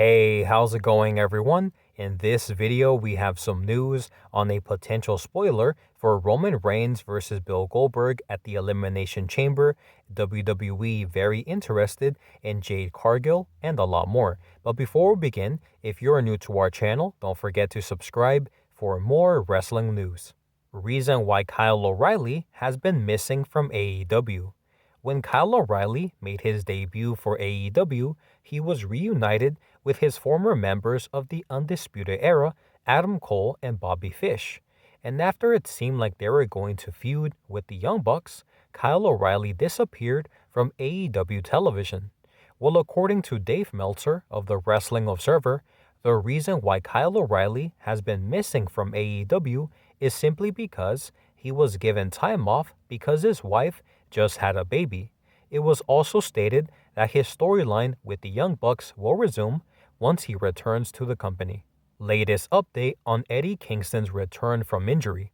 Hey, how's it going everyone? In this video, we have some news on a potential spoiler for Roman Reigns versus Bill Goldberg at the Elimination Chamber, WWE very interested in Jade Cargill, and a lot more. But before we begin, if you're new to our channel, don't forget to subscribe for more wrestling news. Reason why Kyle O'Reilly has been missing from AEW. When Kyle O'Reilly made his debut for AEW, he was reunited with his former members of the Undisputed Era, Adam Cole and Bobby Fish. And after it seemed like they were going to feud with the Young Bucks, Kyle O'Reilly disappeared from AEW television. Well, according to Dave Meltzer of the Wrestling Observer, the reason why Kyle O'Reilly has been missing from AEW is simply because he was given time off because his wife just had a baby. It was also stated that his storyline with the Young Bucks will resume once he returns to the company. Latest update on Eddie Kingston's return from injury.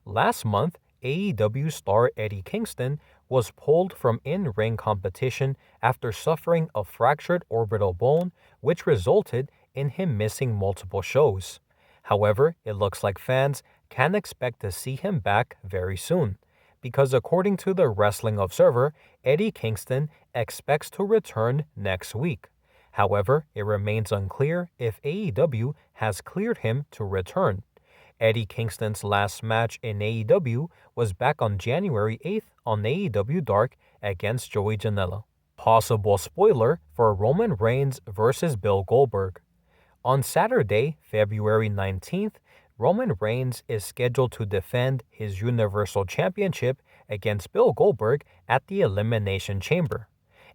Last month, AEW star Eddie Kingston was pulled from in-ring competition after suffering a fractured orbital bone, which resulted in him missing multiple shows. However, it looks like fans can expect to see him back very soon, because according to the Wrestling Observer, Eddie Kingston expects to return next week. However, it remains unclear if AEW has cleared him to return. Eddie Kingston's last match in AEW was back on January 8th on AEW Dark against Joey Janela. Possible spoiler for Roman Reigns versus Bill Goldberg. On Saturday, February 19th, Roman Reigns is scheduled to defend his Universal Championship against Bill Goldberg at the Elimination Chamber.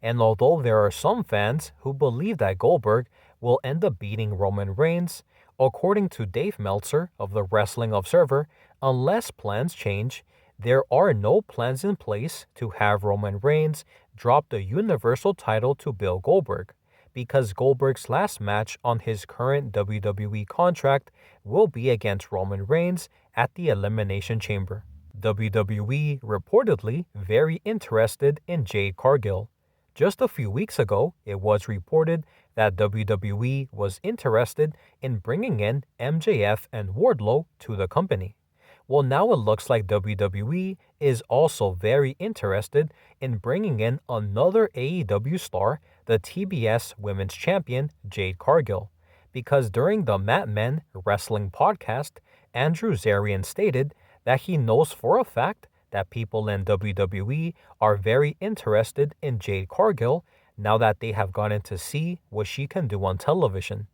And although there are some fans who believe that Goldberg will end up beating Roman Reigns, according to Dave Meltzer of the Wrestling Observer, unless plans change, there are no plans in place to have Roman Reigns drop the Universal title to Bill Goldberg, because Goldberg's last match on his current WWE contract will be against Roman Reigns at the Elimination Chamber. WWE reportedly very interested in Jade Cargill. Just a few weeks ago, it was reported that WWE was interested in bringing in MJF and Wardlow to the company. Well, now it looks like WWE is also very interested in bringing in another AEW star, the TBS Women's Champion, Jade Cargill, because during the Mat Men Wrestling podcast, Andrew Zarian stated that he knows for a fact that people in WWE are very interested in Jade Cargill now that they have gotten to see what she can do on television.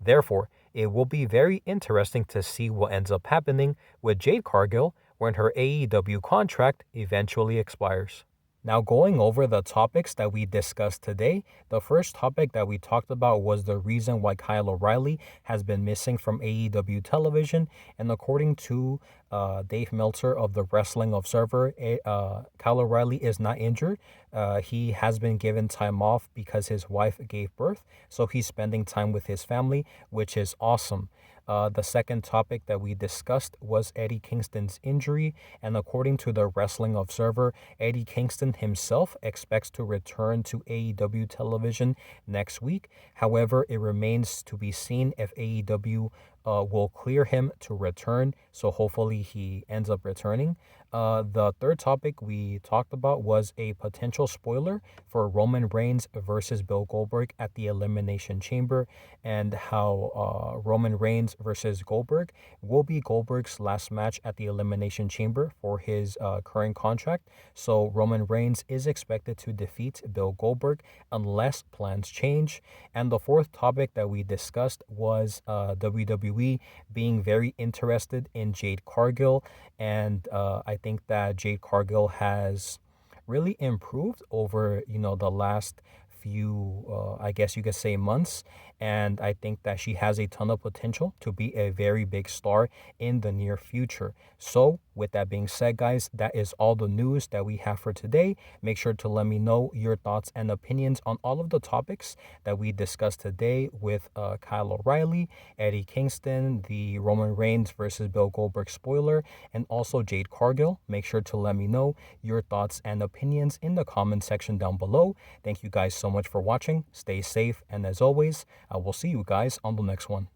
Therefore, it will be very interesting to see what ends up happening with Jade Cargill when her AEW contract eventually expires. Now, going over the topics that we discussed today, the first topic that we talked about was the reason why Kyle O'Reilly has been missing from AEW television. And according to Dave Meltzer of the Wrestling Observer, Kyle O'Reilly is not injured. He has been given time off because his wife gave birth, so he's spending time with his family, which is awesome. The second topic that we discussed was Eddie Kingston's injury, and according to the Wrestling Observer, Eddie Kingston himself expects to return to AEW television next week. However, it remains to be seen if AEW will clear him to return, so hopefully he ends up returning. The third topic we talked about was a potential spoiler for Roman Reigns versus Bill Goldberg at the Elimination Chamber, and how Roman Reigns versus Goldberg will be Goldberg's last match at the Elimination Chamber for his current contract. So Roman Reigns is expected to defeat Bill Goldberg unless plans change. And the fourth topic that we discussed was WWE being very interested in Jade Cargill, and I think that Jade Cargill has really improved over the last few I guess you could say months, and I think that she has a ton of potential to be a very big star in the near future. So With that being said, guys, that is all the news that we have for today. Make sure to let me know your thoughts and opinions on all of the topics that we discussed today with Kyle O'Reilly, Eddie Kingston, the Roman Reigns versus Bill Goldberg spoiler, and also Jade Cargill. Make sure to let me know your thoughts and opinions in the comment section down below. Thank you guys so much for watching. Stay safe, and as always, I will see you guys on the next one.